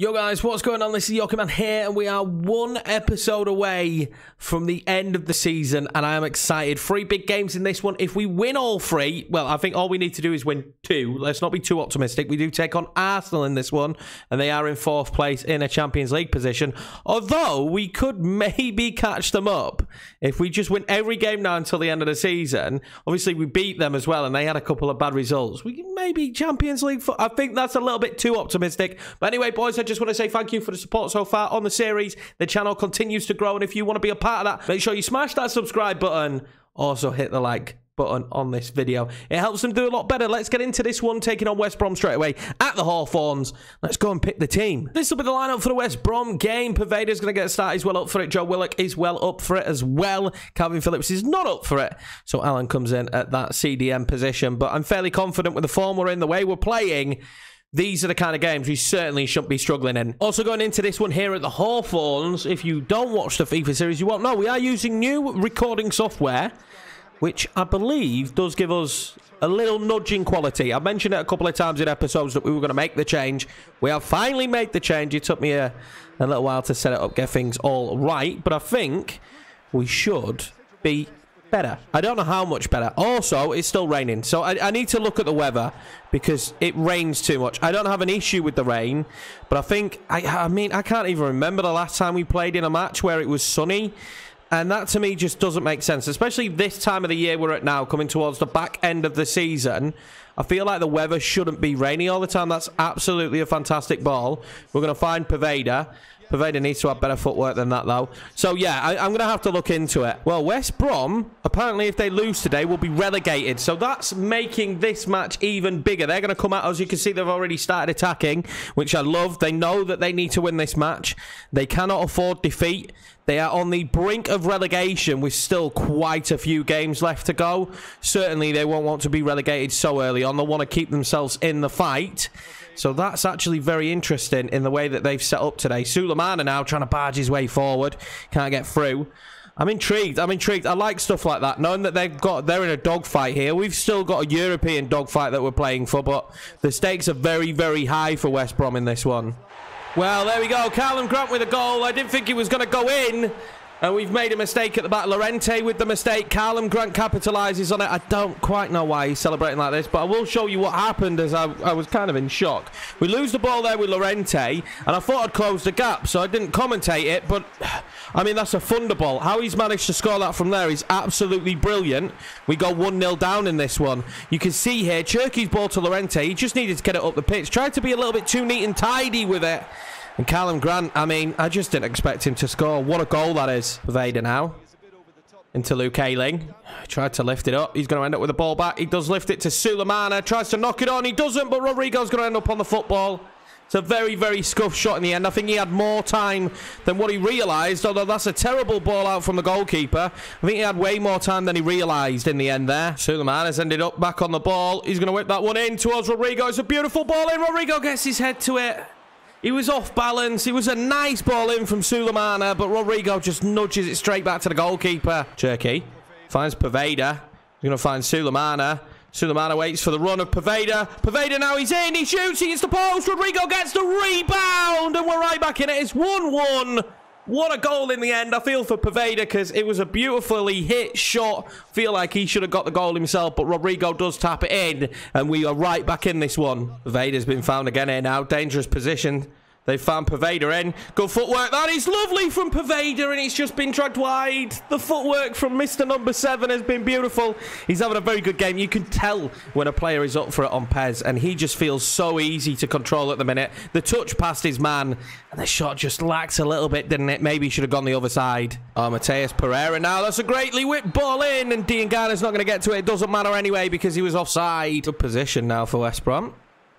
Yo guys, what's going on? This is Yoki Man here, and we are one episode away from the end of the season, and I am excited. 3 big games in this one. If we win all 3, well, I think all we need to do is win 2. Let's not be too optimistic. We do take on Arsenal in this one, and they are in 4th place in a Champions League position. Although, we could maybe catch them up if we just win every game now until the end of the season. Obviously, we beat them as well, and they had a couple of bad results. We can maybe Champions League. I think that's a little bit too optimistic. But anyway, boys, I just want to say thank you for the support so far on the series. The channel continues to grow, and if you want to be a part of that, make sure you smash that subscribe button. Also hit the like button on this video. It helps them do a lot better. Let's get into this one, taking on West Brom straight away at the Hawthorns. Let's go and pick the team. This will be the lineup for the West Brom game. Pervader's going to get started. He's well up for it. Joe Willock is well up for it as well. Calvin Phillips is not up for it, so Alan comes in at that CDM position. But I'm fairly confident with the form we're in, the way we're playing. These are the kind of games we certainly shouldn't be struggling in. Also going into this one here at the Hawthorns, if you don't watch the FIFA series, you won't know. We are using new recording software, which I believe does give us a little nudging quality. I've mentioned it a couple of times in episodes that we were going to make the change. We have finally made the change. It took me a little while to set it up, get things all right, but I think we should be better. I don't know how much better. Also, it's still raining, so I need to look at the weather because it rains too much. I don't have an issue with the rain, but I think, I mean, I can't even remember the last time we played in a match where it was sunny, and that to me just doesn't make sense, especially this time of the year we're at now, coming towards the back end of the season. I feel like the weather shouldn't be rainy all the time. That's absolutely a fantastic ball. We're going to find Pervader. Pervader needs to have better footwork than that, though. So, yeah, I'm going to have to look into it. Well, West Brom, apparently, if they lose today, will be relegated. So that's making this match even bigger. They're going to come out. As you can see, they've already started attacking, which I love. They know that they need to win this match. They cannot afford defeat. They are on the brink of relegation with still quite a few games left to go. Certainly, they won't want to be relegated so early on. They'll want to keep themselves in the fight. So that's actually very interesting in the way that they've set up today. Sulemana now trying to barge his way forward. Can't get through. I'm intrigued. I'm intrigued. I like stuff like that. Knowing that they're in a dogfight here. We've still got a European dogfight that we're playing for, but the stakes are very, very high for West Brom in this one. Well, there we go. Callum Grant with a goal. I didn't think he was going to go in. And we've made a mistake at the back. Lorente with the mistake. Callum Grant capitalises on it. I don't quite know why he's celebrating like this, but I will show you what happened as I was kind of in shock. We lose the ball there with Lorente, and I thought I'd closed the gap, so I didn't commentate it, but, I mean, that's a thunderbolt. How he's managed to score that from there is absolutely brilliant. We go 1-0 down in this one. You can see here, Cherky's ball to Lorente. He just needed to get it up the pitch. Tried to be a little bit too neat and tidy with it. And Callum Grant, I mean, I just didn't expect him to score. What a goal that is. Pervader now. Into Luke Ayling. Tried to lift it up. He's going to end up with the ball back. He does lift it to Sulemana. Tries to knock it on. He doesn't, but Rodrigo's going to end up on the football. It's a very, very scuffed shot in the end. I think he had more time than what he realised, although that's a terrible ball out from the goalkeeper. I think he had way more time than he realised in the end there. Sulemana's ended up back on the ball. He's going to whip that one in towards Rodrigo. It's a beautiful ball in. Rodrigo gets his head to it. He was off balance. It was a nice ball in from Sulemana, but Rodrigo just nudges it straight back to the goalkeeper. Cherky finds Pervader. He's going to find Sulemana. Sulemana waits for the run of Pervader. Pervader now, he's in. He shoots. He hits the post. Rodrigo gets the rebound, and we're right back in it. It's 1-1. What a goal in the end. I feel for Pervader because it was a beautifully hit shot. Feel like he should have got the goal himself, but Rodrigo does tap it in, and we are right back in this one. Pervader's been found again here now. Dangerous position. They found Pervader in. Good footwork. That is lovely from Pervader, and it's just been dragged wide. The footwork from Mr. Number 7 has been beautiful. He's having a very good game. You can tell when a player is up for it on PES, and he just feels so easy to control at the minute. The touch past his man, and the shot just lacked a little bit, didn't it? Maybe he should have gone the other side. Oh, Mateus Pereira now. That's a greatly whipped ball in, and Diangana's not going to get to it. It doesn't matter anyway because he was offside. Good position now for West Brom.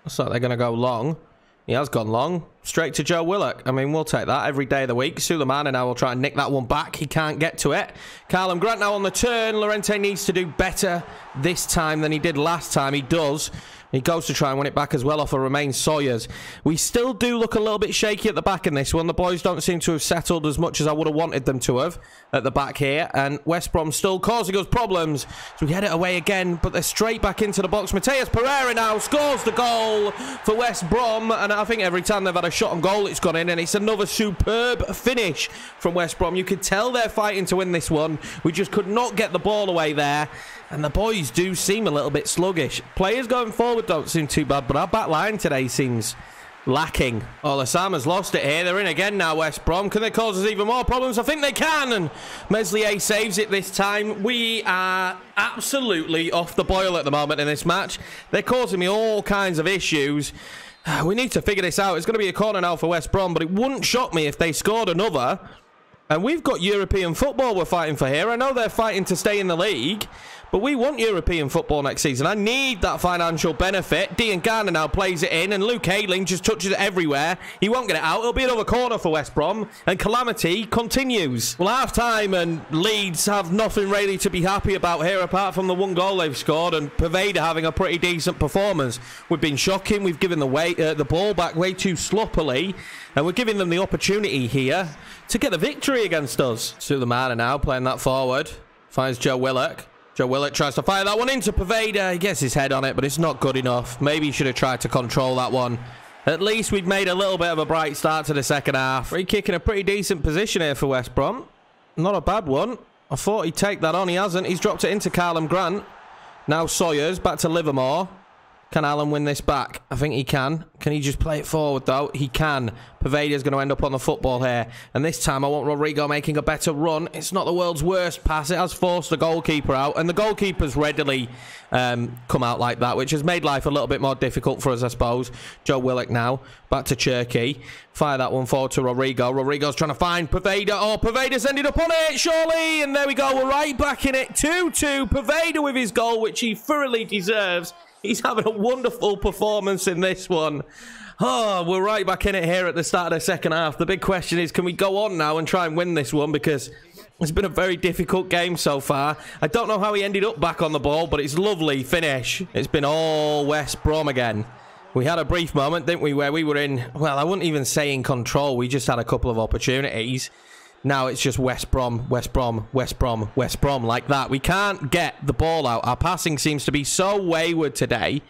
Looks like they're going to go long. He has gone long. Straight to Joe Willock. I mean, we'll take that every day of the week. Sulemana now will try and nick that one back. He can't get to it. Callum Grant now on the turn. Lorente needs to do better this time than he did last time. He does. He goes to try and win it back as well off of Romain Sawyers. We still do look a little bit shaky at the back in this one. The boys don't seem to have settled as much as I would have wanted them to have at the back here. And West Brom still causing us problems. So we head it away again, but they're straight back into the box. Mateus Pereira now scores the goal for West Brom. And I think every time they've had a shot on goal. It's gone in, and it's another superb finish from West Brom. You could tell they're fighting to win this one. We just could not get the ball away there. And the boys do seem a little bit sluggish. Players going forward don't seem too bad, but our back line today seems lacking. Oh, Osama's lost it here. They're in again now, West Brom. Can they cause us even more problems? I think they can. And Meslier saves it this time. We are absolutely off the boil at the moment in this match. They're causing me all kinds of issues. We need to figure this out. It's going to be a corner now for West Brom, but it wouldn't shock me if they scored another. And we've got European football we're fighting for here. I know they're fighting to stay in the league, but we want European football next season. I need that financial benefit. Dean Garner now plays it in, and Luke Ayling just touches it everywhere. He won't get it out. It'll be another corner for West Brom, and calamity continues. Well, half-time, and Leeds have nothing really to be happy about here, apart from the one goal they've scored, and Pervader having a pretty decent performance. We've been shocking. We've given the ball back way too sloppily, and we're giving them the opportunity here to get the victory against us. Sulemana now playing that forward. Finds Joe Willock. Joe Willock tries to fire that one into Pervader. He gets his head on it, but it's not good enough. Maybe he should have tried to control that one. At least we've made a little bit of a bright start to the second half. Free kick in a pretty decent position here for West Brom. Not a bad one. I thought he'd take that on. He hasn't. He's dropped it into Callum Grant. Now Sawyers. Back to Livermore. Can Alan win this back? I think he can. Can he just play it forward, though? He can. Pervader's going to end up on the football here. And this time, I want Rodrigo making a better run. It's not the world's worst pass. It has forced the goalkeeper out. And the goalkeeper's readily come out like that, which has made life a little bit more difficult for us, I suppose. Joe Willock now. Back to Cherky. Fire that one forward to Rodrigo. Rodrigo's trying to find Pervader. Oh, Pervader's ended up on it, surely. And there we go. We're right back in it. 2-2. Pervader with his goal, which he thoroughly deserves. He's having a wonderful performance in this one. Oh, we're right back in it here at the start of the second half. The big question is, can we go on now and try and win this one? Because it's been a very difficult game so far. I don't know how he ended up back on the ball, but it's lovely finish. It's been all West Brom again. We had a brief moment, didn't we, where we were in, well, I wouldn't even say in control. We just had a couple of opportunities. Now it's just West Brom, West Brom, West Brom, West Brom, like that. We can't get the ball out. Our passing seems to be so wayward today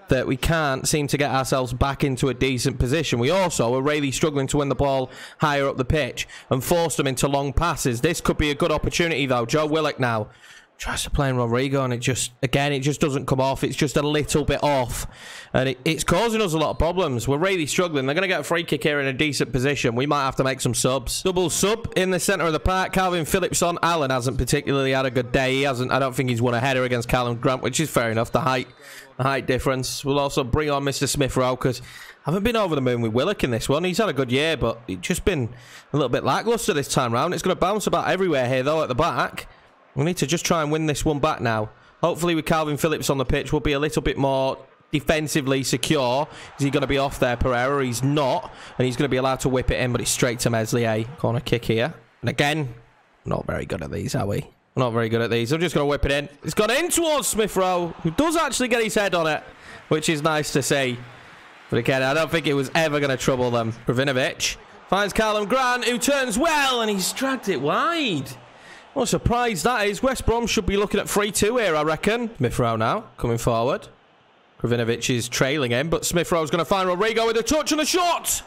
that we can't seem to get ourselves back into a decent position. We also are really struggling to win the ball higher up the pitch and force them into long passes. This could be a good opportunity, though. Joe Willock now tries to play in Rodrigo, and it just doesn't come off. It's just a little bit off, and it's causing us a lot of problems. We're really struggling. They're going to get a free kick here in a decent position. We might have to make some subs. Double sub in the centre of the park. Calvin Phillips on. Alan hasn't particularly had a good day. He hasn't. I don't think he's won a header against Callum Grant, which is fair enough. The height difference. We'll also bring on Mr. Smith-Rowe, because I haven't been over the moon with Willock in this one. He's had a good year, but it's just been a little bit lacklustre this time round. It's going to bounce about everywhere here, though, at the back. We need to just try and win this one back now. Hopefully with Calvin Phillips on the pitch, we'll be a little bit more defensively secure. Is he going to be off there, Pereira? He's not. And he's going to be allowed to whip it in, but it's straight to Meslier. Corner kick here. And again, not very good at these, are we? We're not very good at these. I'm just going to whip it in. It's gone in towards Smith-Rowe, who does actually get his head on it, which is nice to see. But again, I don't think it was ever going to trouble them. Ravinovic finds Callum Grant, who turns well, and he's dragged it wide. What a surprise that is. West Brom should be looking at 3-2 here, I reckon. Smith-Rowe now, coming forward. Kravinovic is trailing him, but Smith-Rowe's going to find Rodrigo with a touch and a shot.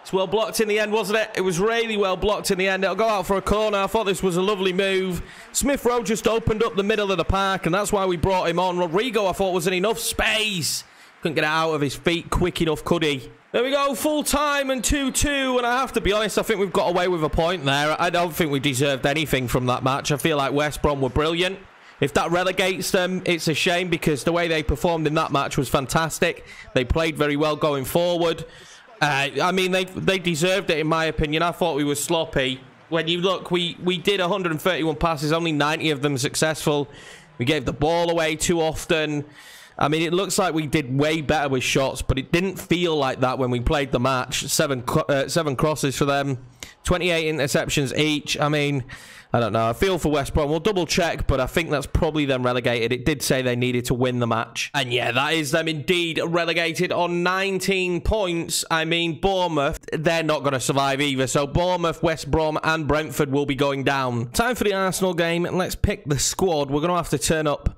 It's well blocked in the end, wasn't it? It was really well blocked in the end. It'll go out for a corner. I thought this was a lovely move. Smith-Rowe just opened up the middle of the park, and that's why we brought him on. Rodrigo, I thought, was in enough space. Couldn't get it out of his feet quick enough, could he? There we go, full time and 2-2, and I have to be honest, I think we've got away with a point there. I don't think we deserved anything from that match. I feel like West Brom were brilliant. If that relegates them, it's a shame, because the way they performed in that match was fantastic. They played very well going forward. I mean, they deserved it, in my opinion. I thought we were sloppy. When you look, we did 131 passes, only 90 of them successful. We gave the ball away too often. I mean, it looks like we did way better with shots, but it didn't feel like that when we played the match. Seven crosses for them, 28 interceptions each. I mean, I don't know. I feel for West Brom. We'll double check, but I think that's probably them relegated. It did say they needed to win the match. And yeah, that is them indeed relegated on 19 points. I mean, Bournemouth, they're not going to survive either. So Bournemouth, West Brom and Brentford will be going down. Time for the Arsenal game. Let's pick the squad. We're going to have to turn up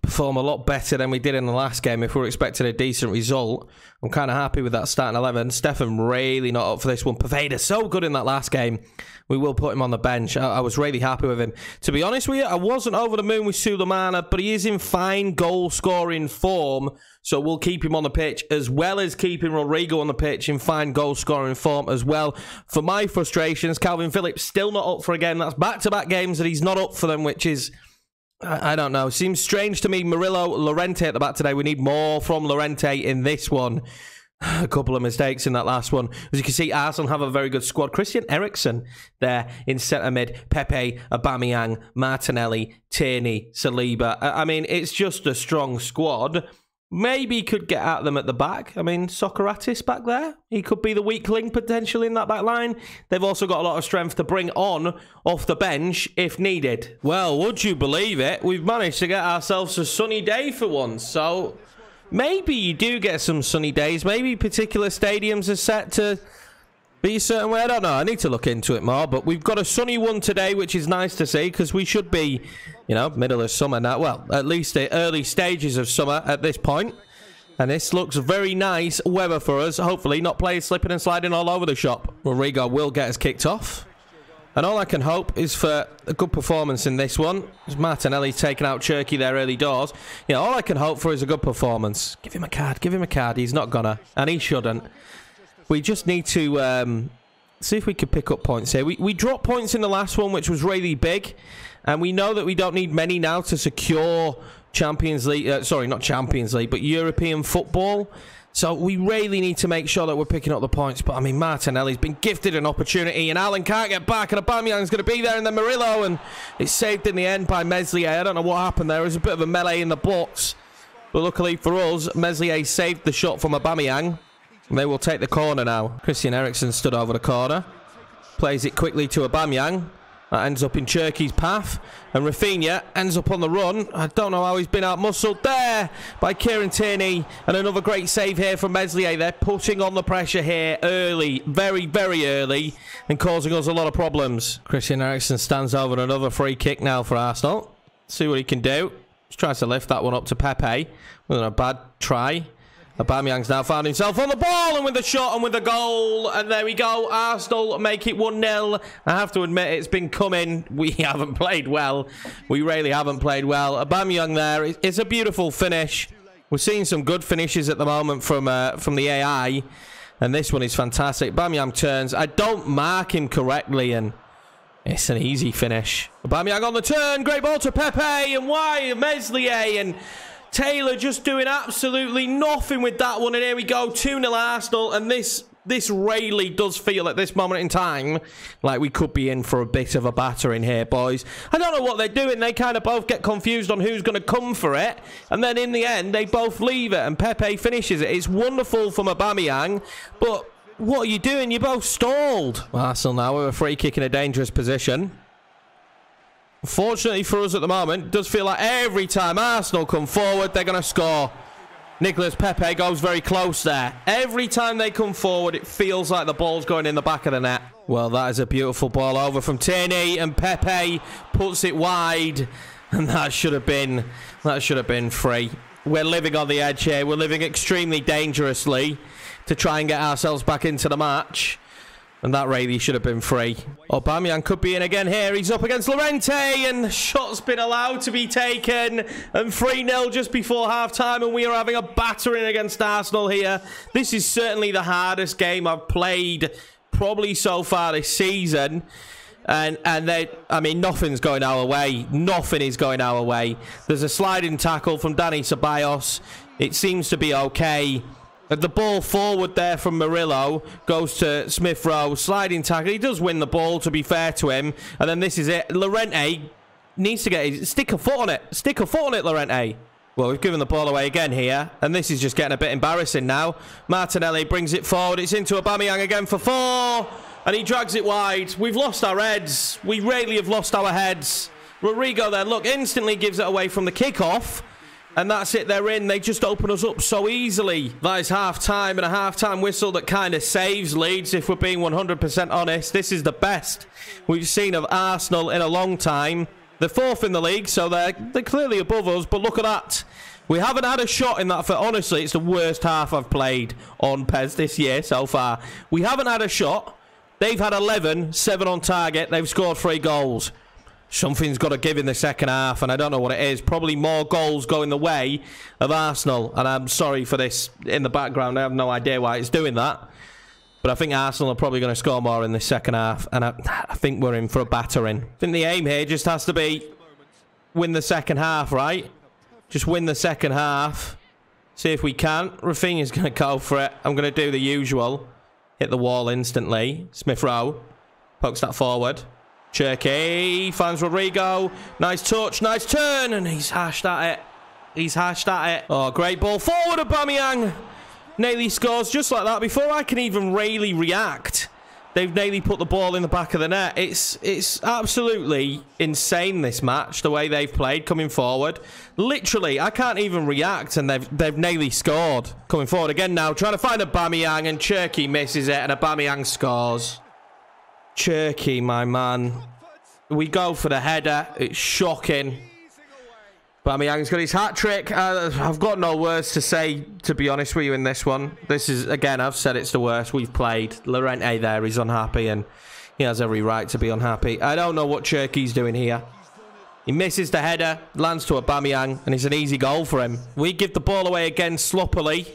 perform a lot better than we did in the last game if we're expecting a decent result. I'm kind of happy with that starting 11. Stefan really not up for this one. Poveda, so good in that last game. We will put him on the bench. I was really happy with him. To be honest with you, I wasn't over the moon with Sulemana, but he is in fine goal-scoring form, so we'll keep him on the pitch, as well as keeping Rodrigo on the pitch in fine goal-scoring form as well. For my frustrations, Calvin Phillips still not up for a game. That's back-to-back games that he's not up for them, which is... I don't know. Seems strange to me. Murillo, Llorente at the back today. We need more from Llorente in this one. A couple of mistakes in that last one. As you can see, Arsenal have a very good squad. Christian Eriksen there in centre mid. Pepe, Aubameyang, Martinelli, Tierney, Saliba. I mean, it's just a strong squad. Maybe could get at them at the back. I mean, Socrates back there. He could be the weak link potentially in that back line. They've also got a lot of strength to bring on off the bench if needed. Well, would you believe it? We've managed to get ourselves a sunny day for once. So maybe you do get some sunny days. Maybe particular stadiums are set to be a certain way. I don't know. I need to look into it more. But we've got a sunny one today, which is nice to see because we should be, you know, middle of summer now. Well, at least the early stages of summer at this point. And this looks very nice weather for us. Hopefully not players slipping and sliding all over the shop. Rodrigo will get us kicked off. And all I can hope is for a good performance in this one. As Martinelli's taken out Cherky there early doors. You know, all I can hope for is a good performance. Give him a card. Give him a card. He's not gonna. And he shouldn't. We just need to see if we can pick up points here. We dropped points in the last one, which was really big. And we know that we don't need many now to secure Champions League. Sorry, not Champions League, but European football. So we really need to make sure that we're picking up the points. But, I mean, Martinelli's been gifted an opportunity, and Allen can't get back, and Aubameyang's going to be there, and then Murillo, and it's saved in the end by Meslier. I don't know what happened there. It was a bit of a melee in the box. But luckily for us, Meslier saved the shot from Aubameyang. And they will take the corner now. Christian Eriksen stood over the corner. Plays it quickly to Aubameyang. That ends up in Cherky's path. And Rafinha ends up on the run. I don't know how he's been out-muscled there by Kieran Tierney. And another great save here from Meslier. They're putting on the pressure here early. Very, very early. And causing us a lot of problems. Christian Eriksen stands over another free kick now for Arsenal. See what he can do. Just tries to lift that one up to Pepe. Wasn't a bad try. Aubameyang's now found himself on the ball and with the shot and with the goal. And there we go. Arsenal make it 1-0. I have to admit it's been coming. We haven't played well. We really haven't played well. Aubameyang there. It's a beautiful finish. We're seeing some good finishes at the moment from the AI. And this one is fantastic. Aubameyang turns. I don't mark him correctly and it's an easy finish. Aubameyang on the turn. Great ball to Pepe. And why? Meslier and Taylor just doing absolutely nothing with that one. And here we go, 2-0 Arsenal. And this really does feel at this moment in time like we could be in for a bit of a battering here, boys. I don't know what they're doing. They kind of both get confused on who's going to come for it. And then in the end, they both leave it. And Pepe finishes it. It's wonderful from Aubameyang. But what are you doing? You both stalled. Arsenal now with a free kick in a dangerous position. Fortunately for us at the moment, it does feel like every time Arsenal come forward, they're going to score. Nicolas Pepe goes very close there. Every time they come forward, it feels like the ball's going in the back of the net. Well, that is a beautiful ball over from Tierney, and Pepe puts it wide. And that should have been free. We're living on the edge here. We're living extremely dangerously to try and get ourselves back into the match. And that really should have been free. Aubameyang could be in again here. He's up against Llorente. And the shot's been allowed to be taken. And 3-0 just before half-time. And we are having a battering against Arsenal here. This is certainly the hardest game I've played probably so far this season. And I mean, nothing's going our way. Nothing is going our way. There's a sliding tackle from Dani Ceballos. It seems to be okay. The ball forward there from Murillo goes to Smith Rowe. Sliding tackle. He does win the ball, to be fair to him. And then this is it. Llorente needs to stick a foot on it. Stick a foot on it, Llorente. Well, we've given the ball away again here. And this is just getting a bit embarrassing now. Martinelli brings it forward. It's into Aubameyang again for 4. And he drags it wide. We've lost our heads. We really have lost our heads. Rodrigo there, look, instantly gives it away from the kickoff. And that's it, they're in. They just open us up so easily. That is half-time, and a half-time whistle that kind of saves Leeds, if we're being 100% honest. This is the best we've seen of Arsenal in a long time. They're 4th in the league, so they're clearly above us. But look at that. We haven't had a shot in that. Honestly, it's the worst half I've played on PES this year so far. We haven't had a shot. They've had 11, 7 on target. They've scored 3 goals. Something's got to give in the second half, and I don't know what it is. Probably more goals going the way of Arsenal. And I'm sorry for this in the background. I have no idea why it's doing that. But I think Arsenal are probably going to score more in the second half. And I think we're in for a battering. I think the aim here just has to be win the second half, right? Just win the second half. See if we can. Rafinha's going to go for it. I'm going to do the usual. Hit the wall instantly. Smith Rowe pokes that forward. Cherky finds Rodrigo. Nice touch, nice turn, and he's hashed at it. He's hashed at it. Oh, great ball forward, Aubameyang. Nearly scores just like that. Before I can even really react, they've nearly put the ball in the back of the net. It's absolutely insane, this match, the way they've played coming forward. Literally, I can't even react, and they've nearly scored. Coming forward again now, trying to find Aubameyang, and Cherky misses it, and Aubameyang scores. Cherky, my man. We go for the header. It's shocking. Aubameyang's got his hat-trick. I've got no words to say, to be honest with you, in this one. This is, again, I've said it's the worst we've played. Llorente there, he's unhappy, and he has every right to be unhappy. I don't know what Cherky's doing here. He misses the header, lands to Aubameyang, and it's an easy goal for him. We give the ball away again sloppily.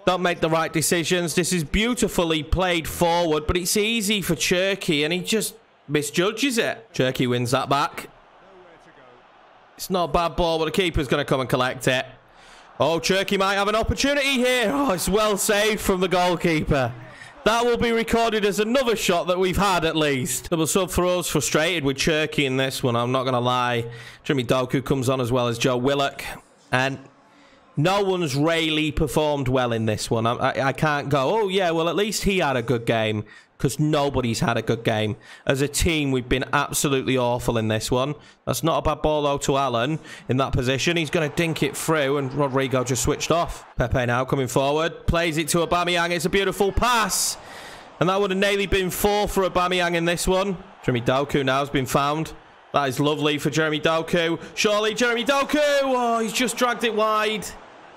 Don't make the right decisions. This is beautifully played forward, but it's easy for Cherky, and he just misjudges it. Cherky wins that back. It's not a bad ball, but the keeper's going to come and collect it. Oh, Cherky might have an opportunity here. Oh, it's well saved from the goalkeeper. That will be recorded as another shot that we've had, at least. Double sub for us. Frustrated with Cherky in this one, I'm not going to lie. Jeremy Doku comes on as well as Joe Willock. And no one's really performed well in this one. I can't go, oh, yeah, well, at least he had a good game. Because nobody's had a good game. As a team, we've been absolutely awful in this one. That's not a bad ball, though, to Allen in that position. He's going to dink it through, and Rodrigo just switched off. Pepe now coming forward. Plays it to Aubameyang. It's a beautiful pass. And that would have nearly been 4 for Aubameyang in this one. Jeremy Doku now has been found. That is lovely for Jeremy Doku. Surely, Jeremy Doku. Oh, he's just dragged it wide.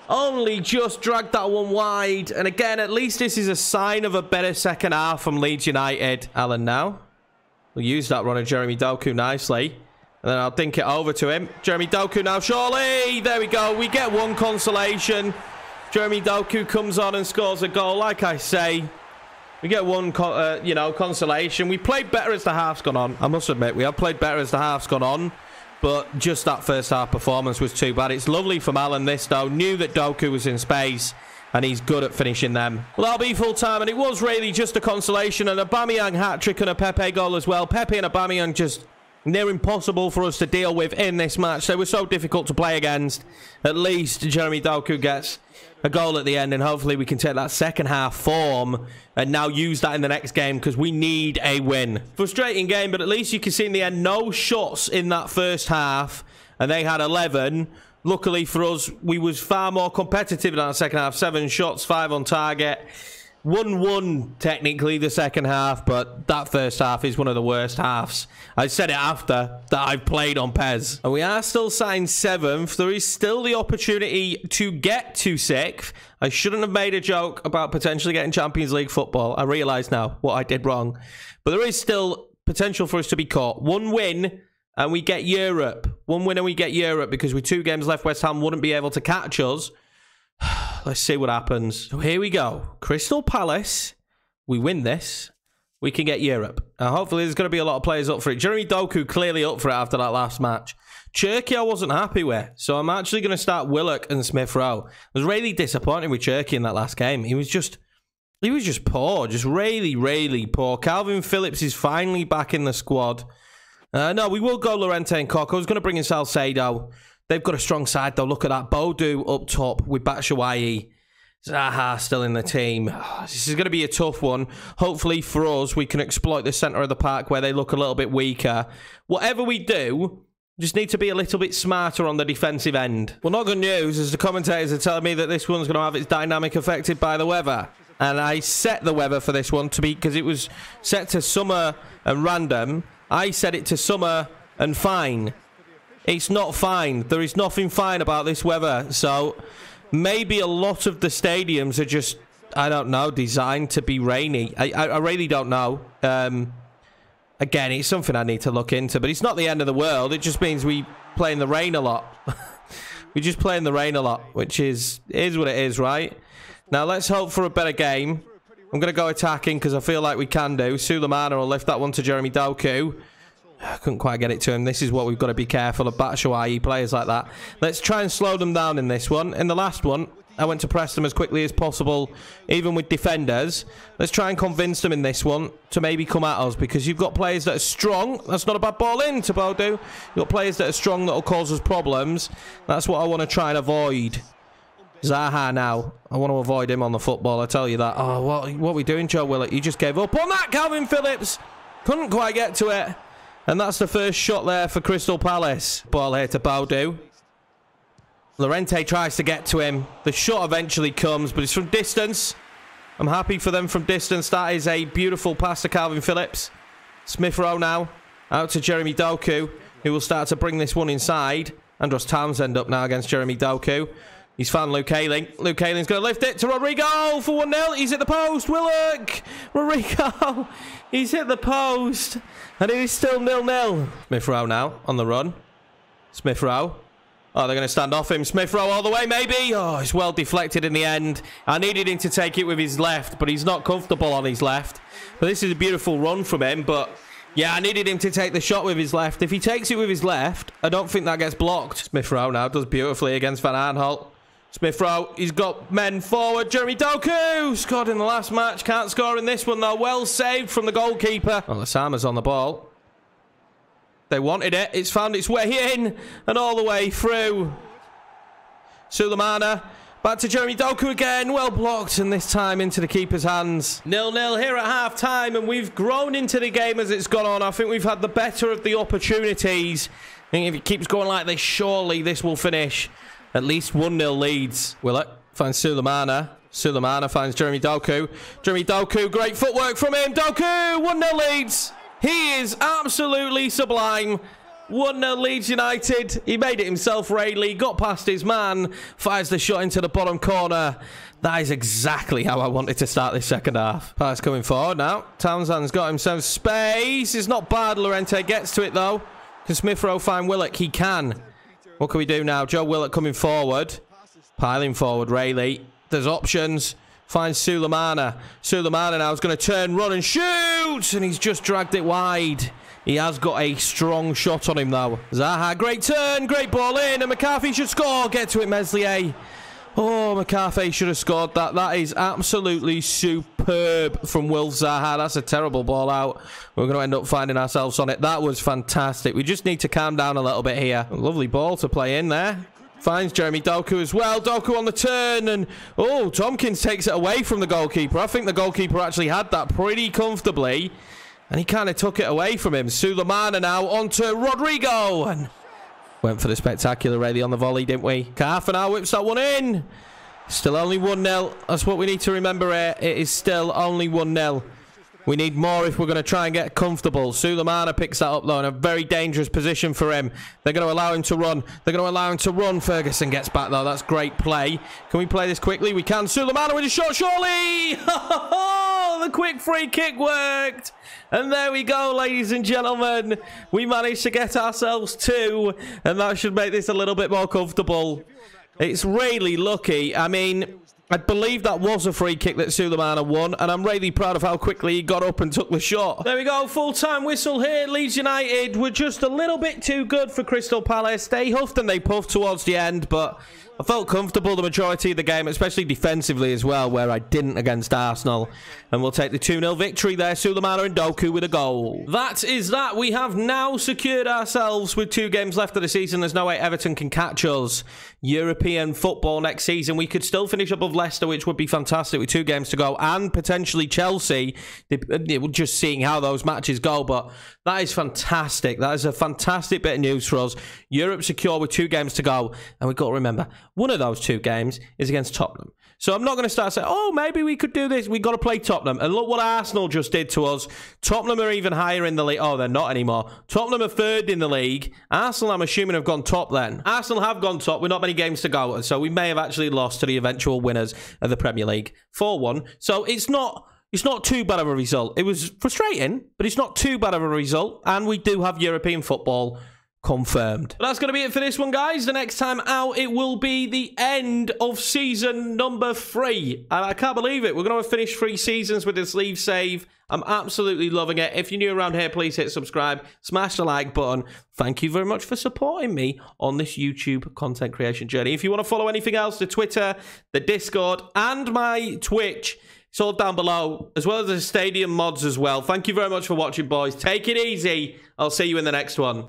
Only just dragged that one wide. And again, at least this is a sign of a better second half from Leeds United. Allen now. We'll use that run of Jeremy Doku nicely. And then I'll dink it over to him. Jeremy Doku now, surely. There we go. We get one consolation. Jeremy Doku comes on and scores a goal. Like I say, we get one, consolation. We played better as the half's gone on. I must admit, we have played better as the half's gone on. But just that first half performance was too bad. It's lovely from Allen, this, though. Knew that Doku was in space, and he's good at finishing them. Well, that'll be full time, and it was really just a consolation. And a Aubameyang hat-trick and a Pepe goal as well. Pepe and Aubameyang just near impossible for us to deal with in this match. They were so difficult to play against. At least Jeremy Doku gets a goal at the end, and hopefully we can take that second half form and now use that in the next game, because we need a win. Frustrating game, but at least you can see in the end no shots in that first half, and they had 11. Luckily for us, we was far more competitive in that second half. 7 shots, 5 on target. 1-1 technically the second half, but that first half is one of the worst halves. I said it after that I've played on PES. And we are still signed 7th. There is still the opportunity to get to 6th. I shouldn't have made a joke about potentially getting Champions League football. I realise now what I did wrong. But there is still potential for us to be caught. 1 win and we get Europe. 1 win and we get Europe, because with 2 games left, West Ham wouldn't be able to catch us. Let's see what happens. So here we go. Crystal Palace. We win this. We can get Europe. Now, hopefully there's going to be a lot of players up for it. Jeremy Doku clearly up for it after that last match. Cherky I wasn't happy with. So I'm actually going to start Willock and Smith Rowe. I was really disappointed with Cherky in that last game. He was just poor. Just really, really poor. Calvin Phillips is finally back in the squad. No, we will go Llorente and Koch. I was going to bring in Salcedo. They've got a strong side, though. Look at that. Bodu up top with Batshuayi. Zaha still in the team. This is going to be a tough one. Hopefully for us, we can exploit the centre of the park where they look a little bit weaker. Whatever we do, just need to be a little bit smarter on the defensive end. Well, not good news, as the commentators are telling me that this one's going to have its dynamic affected by the weather. And I set the weather for this one to be, because it was set to summer and random. I set it to summer and fine. It's not fine. There is nothing fine about this weather. So maybe a lot of the stadiums are just, I don't know, designed to be rainy. I really don't know. Again, it's something I need to look into, but it's not the end of the world. It just means we play in the rain a lot. We just play in the rain a lot, which is what it is, right? Now, let's hope for a better game. I'm going to go attacking because I feel like we can do. Sulemana will lift that one to Jeremy Doku. I couldn't quite get it to him. This is what we've got to be careful of Batshuayi players like that. Let's try and slow them down in this one. In the last one, I went to press them as quickly as possible, even with defenders. Let's try and convince them in this one to maybe come at us, because you've got players that are strong. That's not a bad ball in to Bodu. You've got players that are strong that will cause us problems. That's what I want to try and avoid. Zaha now. I want to avoid him on the football, I tell you that. Oh, what are we doing, Joe Willett? You just gave up on that, Calvin Phillips. Couldn't quite get to it. And that's the first shot there for Crystal Palace. Ball here to Bodu. Llorente tries to get to him. The shot eventually comes, but it's from distance. I'm happy for them from distance. That is a beautiful pass to Calvin Phillips. Smith Rowe now. Out to Jeremy Doku, who will start to bring this one inside. Andros Townsend up now against Jeremy Doku. He's found Luke Ayling. Luke Ayling's going to lift it to Rodrigo for 1-0. He's hit the post. Willock. Rodrigo. He's hit the post. And it is still 0-0. Smith Rowe now on the run. Smith Rowe. Oh, they're going to stand off him. Smith Rowe all the way, maybe. Oh, it's well deflected in the end. I needed him to take it with his left, but he's not comfortable on his left. But this is a beautiful run from him. But yeah, I needed him to take the shot with his left. If he takes it with his left, I don't think that gets blocked. Smith Rowe now does beautifully against Van Aanholt. Smith Rowe, he's got men forward. Jeremy Doku scored in the last match. Can't score in this one, though. Well saved from the goalkeeper. Well, Osama's on the ball. They wanted it. It's found its way in and all the way through. Sulemana. Back to Jeremy Doku again. Well blocked, and this time into the keeper's hands. 0-0 here at half-time, and we've grown into the game as it's gone on. I think we've had the better of the opportunities. I think if it keeps going like this, surely this will finish. At least 1-0 leads. Willett finds Sulemana. Sulemana finds Jeremy Doku. Jeremy Doku, great footwork from him. Doku, 1-0 leads. He is absolutely sublime. 1-0 Leeds United. He made it himself, Rayleigh. Got past his man. Fires the shot into the bottom corner. That is exactly how I wanted to start this second half. Pass coming forward now. Townsend's got himself space. It's not bad. Llorente gets to it, though. Can Smith Rowe find Willock? He can. What can we do now? Joe Willett coming forward. Piling forward, Rayleigh. There's options. Finds Sulemana. Sulemana now is going to turn, run and shoot! And he's just dragged it wide. He has got a strong shot on him, though. Zaha, great turn, great ball in, and McCarthy should score. Get to it, Meslier. Oh, McCarthy should have scored that. That is absolutely superb from Wilf Zaha. That's a terrible ball out. We're going to end up finding ourselves on it. That was fantastic. We just need to calm down a little bit here. A lovely ball to play in there. Finds Jeremy Doku as well. Doku on the turn, and oh, Tompkins takes it away from the goalkeeper. I think the goalkeeper actually had that pretty comfortably, and he kind of took it away from him. Sulemana now onto Rodrigo, and went for the spectacular ready on the volley, didn't we? Carfenau whips that one in. Still only 1-0. That's what we need to remember here. It is still only 1-0. We need more if we're going to try and get comfortable. Sulemana picks that up, though, in a very dangerous position for him. They're going to allow him to run. They're going to allow him to run. Ferguson gets back, though. That's great play. Can we play this quickly? We can. Sulemana with a shot, surely! The quick free kick worked. And there we go, ladies and gentlemen. We managed to get ourselves 2, and that should make this a little bit more comfortable. It's really lucky. I mean, I believe that was a free kick that Sulemana won, and I'm really proud of how quickly he got up and took the shot. There we go, full-time whistle here. Leeds United were just a little bit too good for Crystal Palace. They huffed and they puffed towards the end, but I felt comfortable the majority of the game, especially defensively as well, where I didn't against Arsenal. And we'll take the 2-0 victory there. Sulemana and Doku with a goal. That is that. We have now secured ourselves with 2 games left of the season. There's no way Everton can catch us. European football next season. We could still finish above Leicester, which would be fantastic with 2 games to go, and potentially Chelsea. Just seeing how those matches go, but that is fantastic. That is a fantastic bit of news for us. Europe secure with 2 games to go, and we've got to remember, One of those 2 games is against Tottenham. So I'm not going to start saying, oh, maybe we could do this. We've got to play Tottenham. And look what Arsenal just did to us. Tottenham are even higher in the league. Oh, they're not anymore. Tottenham are 3rd in the league. Arsenal, I'm assuming, have gone top then. Arsenal have gone top with not many games to go. So we may have actually lost to the eventual winners of the Premier League 4-1. So it's not too bad of a result. It was frustrating, but it's not too bad of a result. And we do have European football confirmed. But that's going to be it for this one, guys. The next time out, it will be the end of season number 3. And I can't believe it. We're going to have finished 3 seasons with this leave save. I'm absolutely loving it. If you're new around here, please hit subscribe, smash the like button. Thank you very much for supporting me on this YouTube content creation journey. If you want to follow anything else, the Twitter, the Discord, and my Twitch, it's all down below, as well as the stadium mods as well. Thank you very much for watching, boys. Take it easy. I'll see you in the next one.